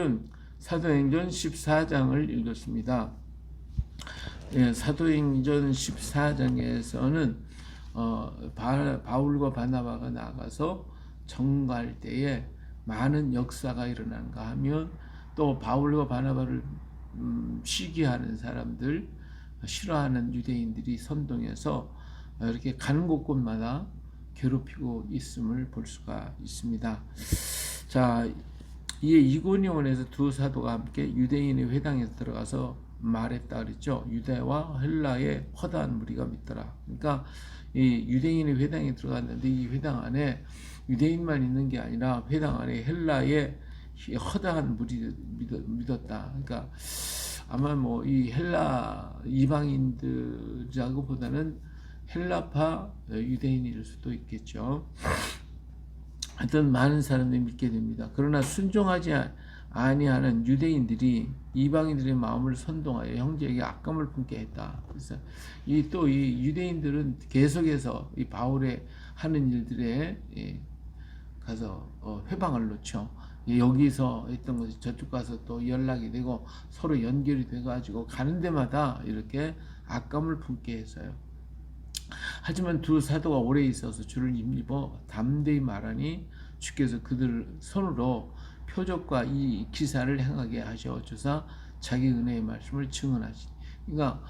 오늘은 사도행전 14장을 읽었습니다. 예, 사도행전 14장에서는 바울과 바나바가 나가서 정갈 때에 많은 역사가 일어난가 하면, 또 바울과 바나바를 시기하는 사람들, 싫어하는 유대인들이 선동해서 이렇게 가는 곳곳마다 괴롭히고 있음을 볼 수가 있습니다. 자, 이에 이고니온에서 두 사도가 함께 유대인의 회당에 들어가서 말했다 그랬죠. 유대와 헬라의 허다한 무리가 믿더라. 그러니까 이 유대인의 회당에 들어갔는데, 이 회당 안에 유대인만 있는 게 아니라 회당 안에 헬라의 허다한 무리 믿었다. 그러니까 아마 뭐 이 헬라 이방인들이라고 보다는 헬라파 유대인일 수도 있겠죠. 하여튼 많은 사람들이 믿게 됩니다. 그러나 순종하지 아니하는 유대인들이 이방인들의 마음을 선동하여 형제에게 악감을 품게 했다. 그래서 이 유대인들은 계속해서 이 바울의 하는 일들에 가서 회방을 놓죠. 여기서 했던 것이 저쪽 가서 또 연락이 되고 서로 연결이 돼가지고 가는 데마다 이렇게 악감을 품게 했어요. 하지만 두 사도가 오래 있어서 주를 힘입어 담대히 말하니 주께서 그들 손으로 표적과 이 기사를 행하게 하셔 주사 자기 은혜의 말씀을 증언하시니. 그러니까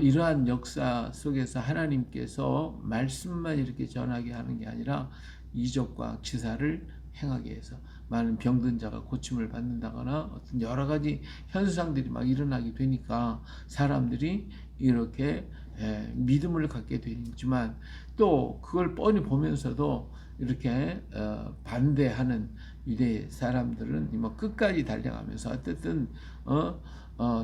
이러한 역사 속에서 하나님께서 말씀만 이렇게 전하게 하는 게 아니라 이적과 기사를 행하게 해서 많은 병든 자가 고침을 받는다거나 어떤 여러 가지 현상들이 막 일어나게 되니까 사람들이 이렇게 믿음을 갖게 되지만, 또 그걸 뻔히 보면서도 이렇게 반대하는 유대 사람들은 뭐 끝까지 달려가면서 어쨌든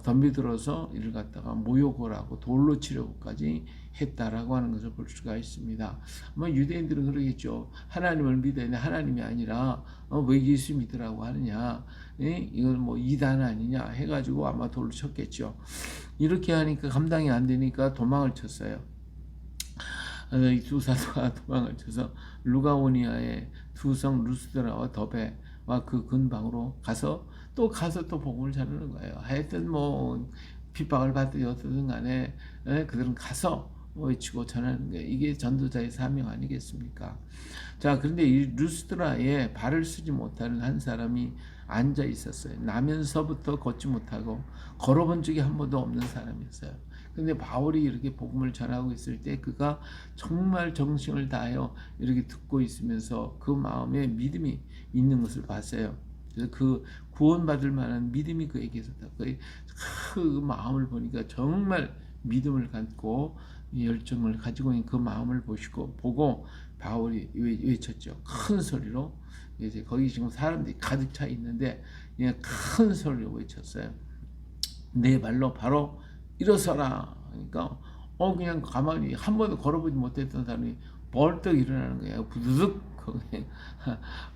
덤비들어서 이를 갖다가 모욕을 하고 돌로 치려고까지 했다라고 하는 것을 볼 수가 있습니다. 뭐 유대인들은 그러겠죠. 하나님을 믿어야 돼. 하나님이 아니라 왜 예수 믿으라고 하느냐, 이건 뭐 이단 아니냐 해가지고 아마 돌로 쳤겠죠. 이렇게 하니까 감당이 안 되니까 도망을 쳤어요. 이 두 사도가 도망을 쳐서 루가오니아의 두 성 루스드라와 더베와 그 근방으로 가서 또 복음을 전하는 거예요. 하여튼 뭐 핍박을 받든 어떻든 간에 그들은 가서 외치고 전하는 게 이게 전도자의 사명 아니겠습니까? 자, 그런데 이 루스드라에 발을 쓰지 못하는 한 사람이 앉아 있었어요. 나면서부터 걷지 못하고 걸어본 적이 한 번도 없는 사람이었어요. 근데 바울이 이렇게 복음을 전하고 있을 때 그가 정말 정신을 다하여 이렇게 듣고 있으면서 그 마음에 믿음이 있는 것을 봤어요. 그래서 그 구원받을 만한 믿음이 그에게 있었다. 그 마음을 보니까 정말 믿음을 갖고 열정을 가지고 있는 그 마음을 보고 바울이 외쳤죠. 큰 소리로. 이제 거기 지금 사람들이 가득 차 있는데 큰 소리로 외쳤어요. 내 발로 바로 일어서라. 그러니까 그냥 가만히 한 번도 걸어보지 못했던 사람이 벌떡 일어나는 거예요. 부드득.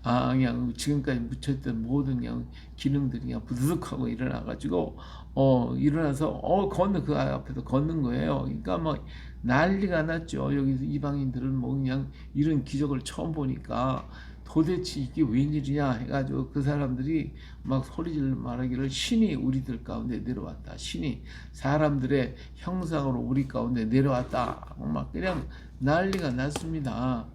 그냥 지금까지 묻혔던 모든 그냥 기능들이 그냥 부드득하고 일어나가지고 일어나서 걷는 그 앞에서 걷는 거예요. 그러니까 뭐 난리가 났죠. 여기서 이방인들은 뭐 그냥 이런 기적을 처음 보니까 도대체 이게 웬일이냐 해가지고 그 사람들이 막 소리질러 말하기를 신이 우리들 가운데 내려왔다. 신이 사람들의 형상으로 우리 가운데 내려왔다. 막 그냥 난리가 났습니다.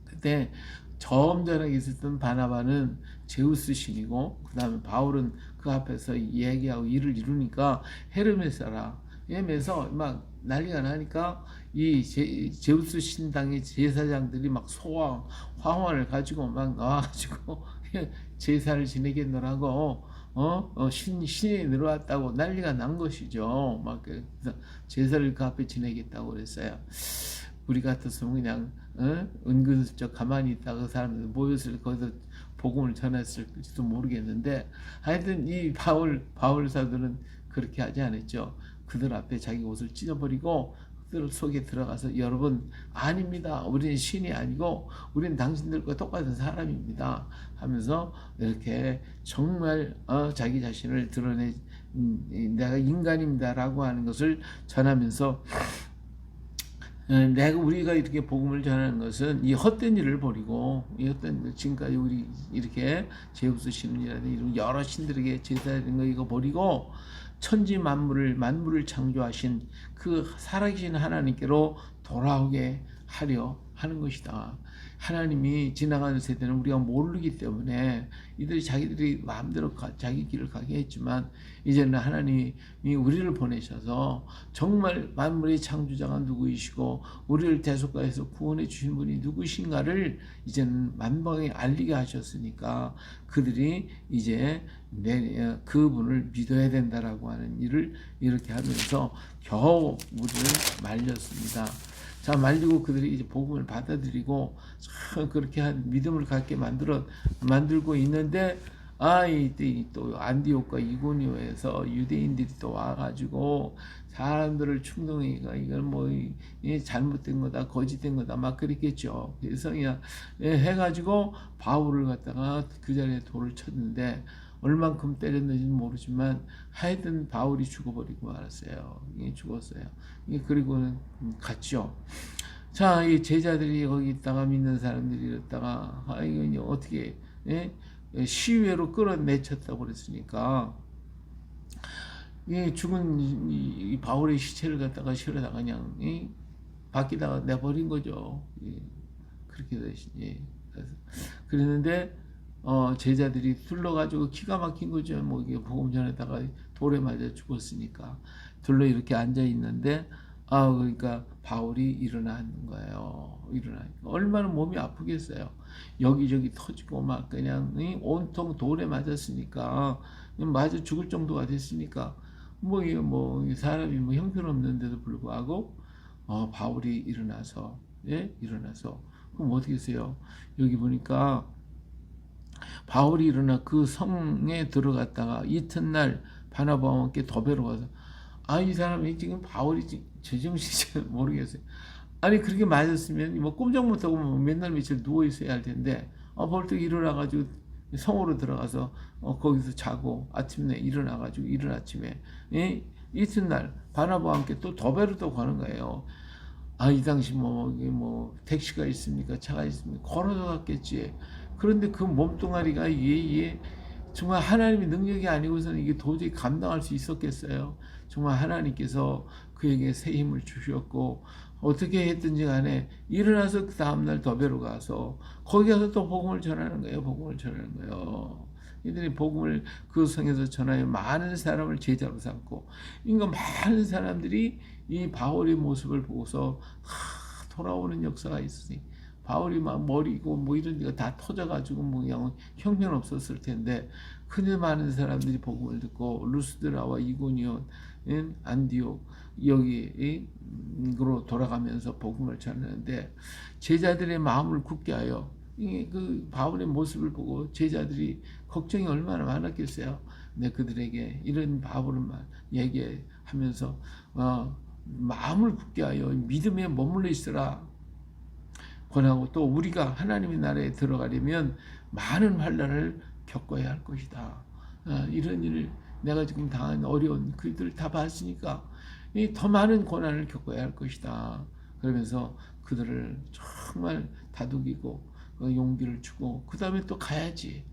그때 처음 전에 있었던 바나바는 제우스 신이고, 그 다음에 바울은 그 앞에서 얘기하고 일을 이루니까 헤르메스라 이러면서 막 난리가 나니까 이 제우스 신당의 제사장들이 막 화환을 가지고 막 나와가지고 제사를 지내겠노라고 신이 내려왔다고 난리가 난 것이죠. 막 제사를 그 앞에 지내겠다고 그랬어요. 우리 같았으면 그냥 은근슬쩍 가만히 있다가 사람들 모였을 거기서 복음을 전했을지도 모르겠는데, 하여튼 이 바울 사도는 그렇게 하지 않았죠. 그들 앞에 자기 옷을 찢어버리고 그들 속에 들어가서 여러분 아닙니다. 우리는 신이 아니고 우리는 당신들과 똑같은 사람입니다 하면서 이렇게 정말 자기 자신을 드러내 내가 인간입니다라고 하는 것을 전하면서 내가 우리가 이렇게 복음을 전하는 것은 이 헛된 일을 버리고 이 헛된 일, 지금까지 우리 이렇게 제우스 신이라든지 이런 여러 신들에게 제사드린 거 이거 버리고 천지 만물을 창조하신 그 살아계신 하나님께로 돌아오게 하려 하는 것이다. 하나님이 지나가는 세대는 우리가 모르기 때문에 이들이 자기들이 마음대로 자기 길을 가게 했지만 이제는 하나님이 우리를 보내셔서 정말 만물의 창조자가 누구이시고 우리를 대속가에서 구원해 주신 분이 누구신가를 이제는 만방에 알리게 하셨으니까 그들이 이제 그분을 믿어야 된다라고 하는 일을 이렇게 하면서 겨우 우리를 말렸습니다. 자, 말리고 그들이 이제 복음을 받아들이고 그렇게 한 믿음을 갖게 만들고 있는데 이때 또 안디옥과 이고니오에서 유대인들이 또 와가지고 사람들을 충동이가 이건 뭐 잘못된 거다 거짓된 거다 막 그랬겠죠. 그래서 그냥 해가지고 바울을 갖다가 그 자리에 돌을 쳤는데 얼만큼 때렸는지는 모르지만 하여튼 바울이 죽어버리고 말았어요. 죽었어요. 그리고는 갔죠. 자, 이 제자들이 거기 있다가 믿는 사람들이 이랬다가 이거 어떻게 시외로 끌어내쳤다고 그랬으니까 죽은 이 바울의 시체를 갖다가 실어다가 그냥 밖에다가 내버린 거죠. 그렇게 되시니 그랬는데 제자들이 둘러가지고 기가 막힌 거죠. 뭐 이게 복음 전에다가 돌에 맞아 죽었으니까 둘러 이렇게 앉아 있는데 그러니까 바울이 일어나는 거예요. 얼마나 몸이 아프겠어요. 여기저기 터지고 막 그냥 온통 돌에 맞았으니까 맞아 죽을 정도가 됐으니까 뭐 사람이 뭐 형편없는데도 불구하고 바울이 일어나서 그럼 어떻게 했어요? 여기 보니까 바울이 일어나 그 성에 들어갔다가 이튿날 바나바와 함께 더베로 가서 이 사람이 지금 바울이 제정신인지 모르겠어요. 아니 그렇게 맞았으면 뭐 꼼짝 못하고 뭐 맨날 며칠 누워 있어야 할 텐데 벌떡 일어나가지고 성으로 들어가서 거기서 자고 아침에 일어나가지고 이른 아침에 이튿날 바나바와 함께 또 더베로 또 가는 거예요. 이 당시 뭐 택시가 있습니까? 차가 있습니까? 걸어서 갔겠지. 그런데 그 몸뚱아리가 이게 정말 하나님의 능력이 아니고서는 이게 도저히 감당할 수 있었겠어요. 정말 하나님께서 그에게 새 힘을 주셨고 어떻게 했든지 간에 일어나서 그 다음날 더베로 가서 거기 가서 또 복음을 전하는 거예요. 이들이 복음을 그 성에서 전하여 많은 사람을 제자로 삼고 그러니까 많은 사람들이 이 바울의 모습을 보고서 돌아오는 역사가 있으니 바울이 막 머리고 뭐 이런 데가 다 터져가지고 뭐 그냥 형편 없었을 텐데 그냥 많은 사람들이 복음을 듣고 루스드라와 이고니온, 안디옥 여기로 돌아가면서 복음을 전하는데 제자들의 마음을 굳게 하여 그 바울의 모습을 보고 제자들이 걱정이 얼마나 많았겠어요. 근데 그들에게 이런 바울을 얘기하면서 마음을 굳게 하여 믿음에 머물러 있으라 권하고 또 우리가 하나님의 나라에 들어가려면 많은 환난을 겪어야 할 것이다. 이런 일을 내가 지금 당한 어려운 그들을 다 봤으니까 더 많은 고난을 겪어야 할 것이다. 그러면서 그들을 정말 다독이고 용기를 주고 그 다음에 또 가야지.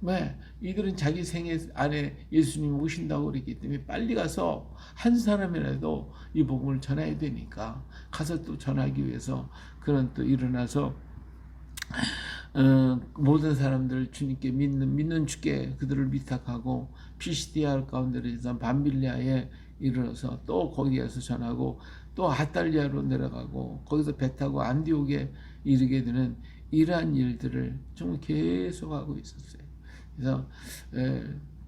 왜? 이들은 자기 생애 안에 예수님이 오신다고 그랬기 때문에 빨리 가서 한 사람이라도 이 복음을 전해야 되니까 가서 또 전하기 위해서 그는 또 일어나서 모든 사람들 주님께 믿는 주께 그들을 위탁하고 피시디아 가운데에서 밤빌리아에 이르러서 또 거기에서 전하고 또 아탈리아로 내려가고 거기서 배 타고 안디옥에 이르게 되는 이러한 일들을 좀 계속하고 있었어요. 그래서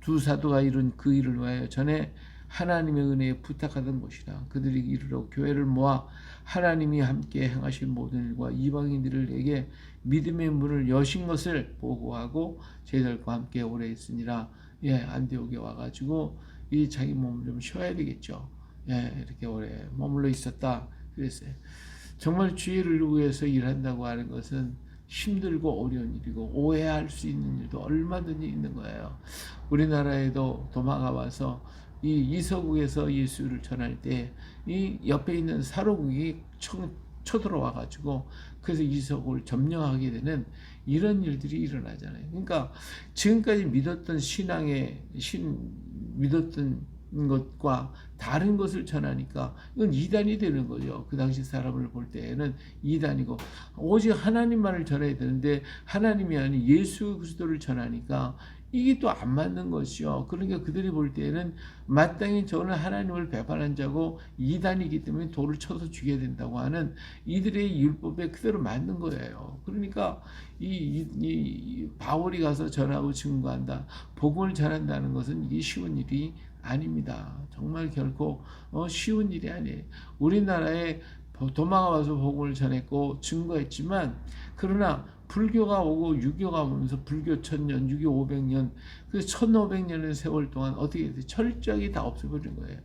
두 사도가 이룬 그 일을 위하여 전에 하나님의 은혜에 부탁하던 것이라 그들이 이르러 교회를 모아 하나님이 함께 행하신 모든 일과 이방인들에게 믿음의 문을 여신 것을 보고하고 저희들과 함께 오래 있으니라. 안디옥에 와가지고 이 자기 몸을 좀 쉬어야 되겠죠. 이렇게 오래 머물러 있었다 그랬어요. 정말 주의를 위해서 일한다고 하는 것은 힘들고 어려운 일이고 오해할 수 있는 일도 얼마든지 있는 거예요. 우리나라에도 도마가 와서 이 이서국에서 예수를 전할 때 이 옆에 있는 사로국이 쳐들어와 가지고 그래서 이석을 점령하게 되는 이런 일들이 일어나잖아요. 그러니까 지금까지 믿었던 믿었던 것과 다른 것을 전하니까 이건 이단이 되는 거죠. 그 당시 사람을 볼 때에는 이단이고, 오직 하나님만을 전해야 되는데 하나님이 아닌 예수 그리스도를 전하니까 이게 또 안 맞는 것이요. 그러니까 그들이 볼 때에는 마땅히 저는 하나님을 배반한 자고 이단이기 때문에 돌을 쳐서 죽여야 된다고 하는 이들의 율법에 그대로 맞는 거예요. 그러니까 이 바울이 가서 전하고 증거한다, 복음을 전한다는 것은 이게 쉬운 일이 아닙니다. 정말 결코 쉬운 일이 아니에요. 우리나라에 도망와서 복음을 전했고 증거했지만, 그러나 불교가 오고 유교가 오면서 불교 1000년, 유교 500년, 그 1500년의 세월 동안 어떻게 됐어요? 철저하게 다 없애버린 거예요.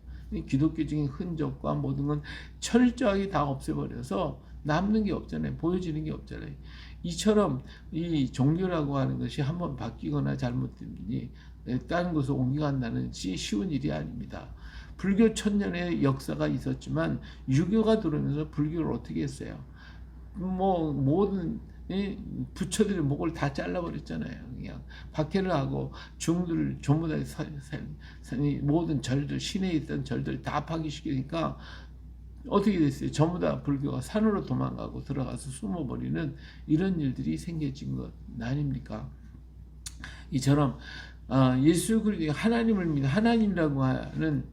기독교적인 흔적과 모든 건 철저하게 다 없애버려서 남는 게 없잖아요. 보여지는 게 없잖아요. 이처럼 이 종교라고 하는 것이 한번 바뀌거나 잘못되니 다른 곳으로 옮겨간다는 것이 쉬운 일이 아닙니다. 불교 1000년의 역사가 있었지만 유교가 들어오면서 불교를 어떻게 했어요? 모든 부처들의 목을 다 잘라버렸잖아요. 그냥 박해를 하고 중들을 전부 다 모든 절들, 시내에 있던 절들 다 파괴시키니까 어떻게 됐어요? 전부 다 불교가 산으로 도망가고 들어가서 숨어버리는 이런 일들이 생겨진 것 아닙니까? 이처럼 예수 그리스도 하나님을 하나님이라고 하는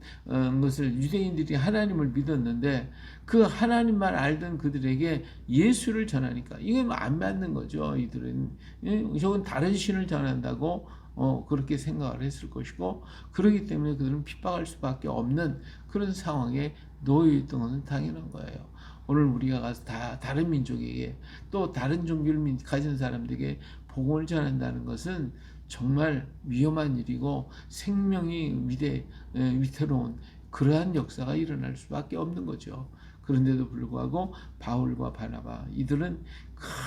것을 유대인들이 하나님을 믿었는데 그 하나님만 알던 그들에게 예수를 전하니까 이게 안 맞는 거죠. 이들은 저건 다른 신을 전한다고 그렇게 생각을 했을 것이고, 그렇기 때문에 그들은 핍박할 수밖에 없는 그런 상황에 놓여 있던 것은 당연한 거예요. 오늘 우리가 가서 다른 민족에게 또 다른 종교를 가진 사람들에게 복음을 전한다는 것은 정말 위험한 일이고 생명이 위태로운 그러한 역사가 일어날 수밖에 없는 거죠. 그런데도 불구하고 바울과 바나바 이들은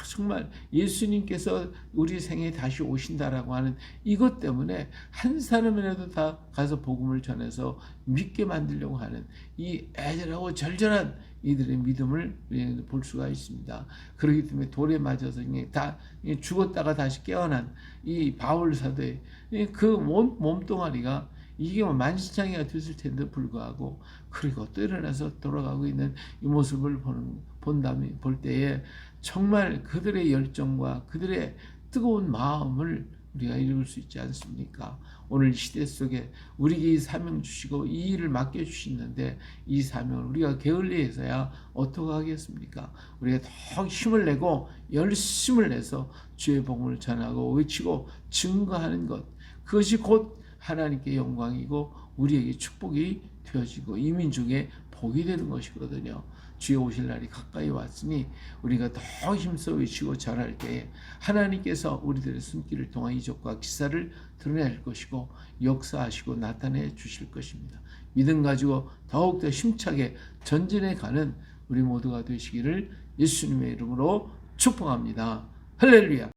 정말 예수님께서 우리 생에 다시 오신다라고 하는 이것 때문에 한 사람이라도 다 가서 복음을 전해서 믿게 만들려고 하는 이 애절하고 절절한 이들의 믿음을 볼 수가 있습니다. 그렇기 때문에 돌에 맞아서 다 죽었다가 다시 깨어난 이 바울 사도의 그 몸뚱아리가 이게 만신창이가 됐을 텐데 불구하고 그리고 또 일어나서 돌아가고 있는 이 모습을 볼 때에 정말 그들의 열정과 그들의 뜨거운 마음을 우리가 읽을 수 있지 않습니까? 오늘 시대 속에 우리에게 이 사명 주시고 이 일을 맡겨주시는데 이 사명을 우리가 게을리해서야 어떻게 하겠습니까? 우리가 더 힘을 내고 열심을 내서 주의 복음을 전하고 외치고 증거하는 것, 그것이 곧 하나님께 영광이고 우리에게 축복이 되어지고 이 민족의 복이 되는 것이거든요. 주의 오실 날이 가까이 왔으니 우리가 더 힘써 외치고 전할 때에 하나님께서 우리들의 손길을 통한 이적과 기사를 드러낼 것이고 역사하시고 나타내 주실 것입니다. 믿음 가지고 더욱더 힘차게 전진해 가는 우리 모두가 되시기를 예수님의 이름으로 축복합니다. 할렐루야.